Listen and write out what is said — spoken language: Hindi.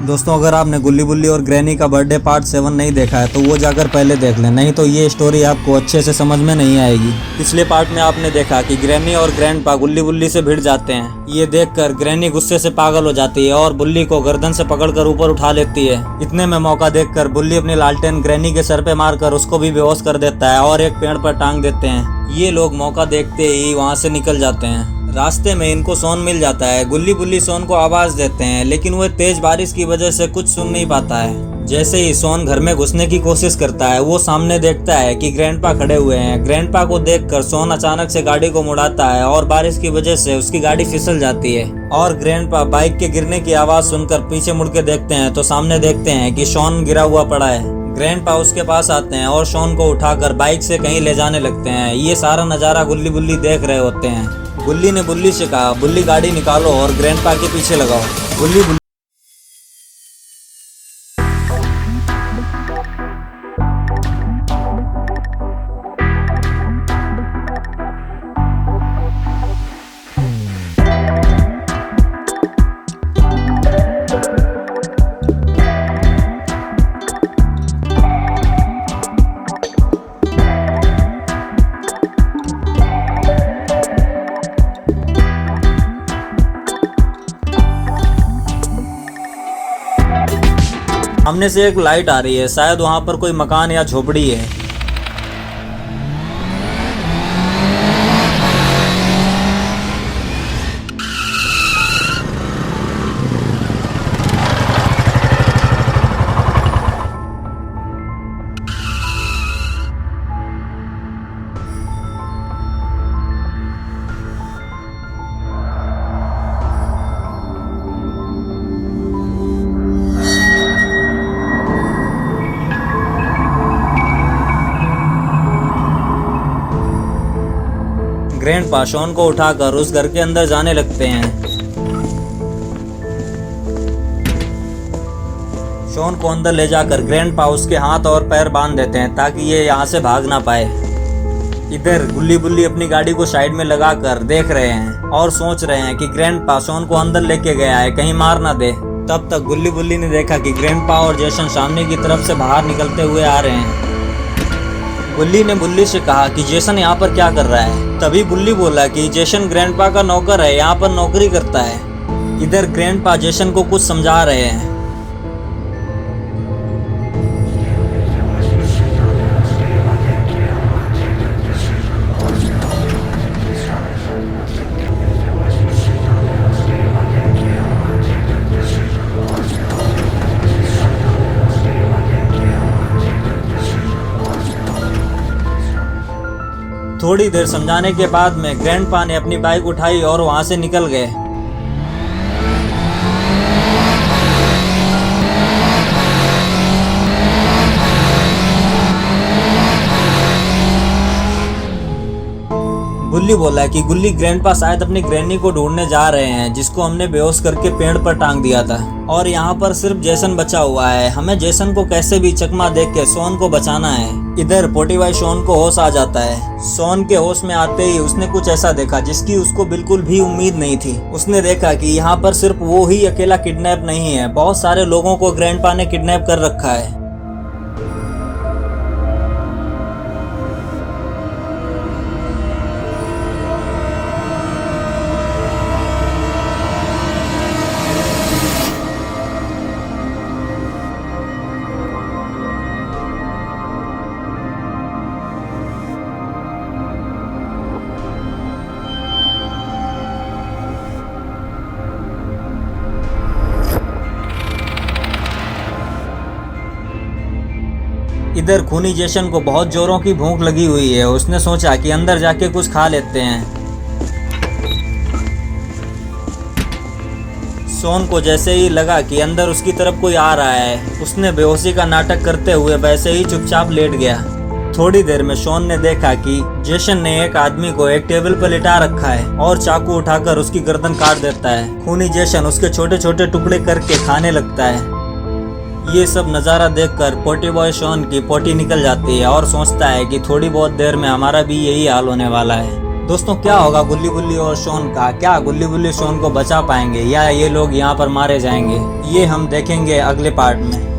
दोस्तों अगर आपने गुल्ली बुल्ली और ग्रैनी का बर्थडे पार्ट 7 नहीं देखा है तो वो जाकर पहले देख लें, नहीं तो ये स्टोरी आपको अच्छे से समझ में नहीं आएगी। पिछले पार्ट में आपने देखा कि ग्रैनी और ग्रैंडपा गुल्ली बुल्ली से भिड़ जाते हैं। ये देखकर ग्रैनी गुस्से से पागल हो जाती है और बुल्ली को गर्दन से पकड़कर ऊपर उठा लेती है। इतने में मौका देखकर बुल्ली अपनी लालटेन ग्रैनी के सर पे मारकर उसको भी बेहोश कर देता है और एक पेड़ पर टांग देते हैं। ये लोग मौका देखते ही वहाँ से निकल जाते हैं। रास्ते में इनको सोन मिल जाता है। गुल्ली बुल्ली सोन को आवाज देते हैं लेकिन वह तेज बारिश की वजह से कुछ सुन नहीं पाता है। जैसे ही सोन घर में घुसने की कोशिश करता है वो सामने देखता है कि ग्रैंडपा खड़े हुए हैं। ग्रैंडपा को देखकर सोन अचानक से गाड़ी को मुड़ाता है और बारिश की वजह से उसकी गाड़ी फिसल जाती है और ग्रैंडपा बाइक के गिरने की आवाज सुनकर पीछे मुड़ के देखते हैं तो सामने देखते हैं कि शॉन गिरा हुआ पड़ा है। ग्रैंडपा उसके पास आते हैं और शॉन को उठाकर बाइक से कहीं ले जाने लगते हैं। ये सारा नजारा गुल्ली बुल्ली देख रहे होते हैं। गुल्ली ने बुल्ली से कहा, बुल्ली गाड़ी निकालो और ग्रैंडपा के पीछे लगाओ। बुल्ली सामने से एक लाइट आ रही है, शायद वहां पर कोई मकान या झोपड़ी है। ग्रैंडपा शॉन को उठाकर उस घर के अंदर जाने लगते हैं। शॉन को अंदर ले जाकर ग्रैंडपा उसके हाथ और पैर बांध देते हैं ताकि ये यहाँ से भाग ना पाए। इधर गुल्ली बुल्ली अपनी गाड़ी को साइड में लगाकर देख रहे हैं और सोच रहे हैं कि ग्रैंडपा शॉन को अंदर लेके गया है, कहीं मार ना दे। तब तक गुल्ली बुल्ली ने देखा कि ग्रैंडपा और जेसन सामने की तरफ से बाहर निकलते हुए आ रहे हैं। गुल्ली ने बुल्ली से कहा कि जेसन यहाँ पर क्या कर रहा है। तभी बुल्ली बोला कि जेसन ग्रैंडपा का नौकर है, यहाँ पर नौकरी करता है। इधर ग्रैंडपा जेसन को कुछ समझा रहे हैं। थोड़ी देर समझाने के बाद में ग्रैंडपा ने अपनी बाइक उठाई और वहां से निकल गए। बुल्ली बोला कि गुल्ली ग्रैंडपा शायद अपनी ग्रैनी को ढूंढने जा रहे हैं जिसको हमने बेहोश करके पेड़ पर टांग दिया था और यहाँ पर सिर्फ जेसन बचा हुआ है। हमें जेसन को कैसे भी चकमा देख के शॉन को बचाना है। इधर पोटी भाई शॉन को होश आ जाता है। शॉन के होश में आते ही उसने कुछ ऐसा देखा जिसकी उसको बिल्कुल भी उम्मीद नहीं थी। उसने देखा कि यहाँ पर सिर्फ वो ही अकेला किडनैप नहीं है, बहुत सारे लोगों को ग्रैंडपा ने किडनैप कर रखा है। इधर खूनी जेसन को बहुत जोरों की भूख लगी हुई है। उसने सोचा कि अंदर जाके कुछ खा लेते हैं। शॉन को जैसे ही लगा कि अंदर उसकी तरफ कोई आ रहा है, उसने बेहोशी का नाटक करते हुए वैसे ही चुपचाप लेट गया। थोड़ी देर में शॉन ने देखा कि जेसन ने एक आदमी को एक टेबल पर लिटा रखा है और चाकू उठाकर उसकी गर्दन काट देता है। खूनी जेसन उसके छोटे छोटे टुकड़े करके खाने लगता है। ये सब नज़ारा देखकर पोटी बॉय शॉन की पोटी निकल जाती है और सोचता है कि थोड़ी बहुत देर में हमारा भी यही हाल होने वाला है। दोस्तों क्या होगा गुल्ली बुल्ली और शॉन का, क्या गुल्ली बुल्ली शॉन को बचा पाएंगे या ये लोग यहाँ पर मारे जाएंगे, ये हम देखेंगे अगले पार्ट में।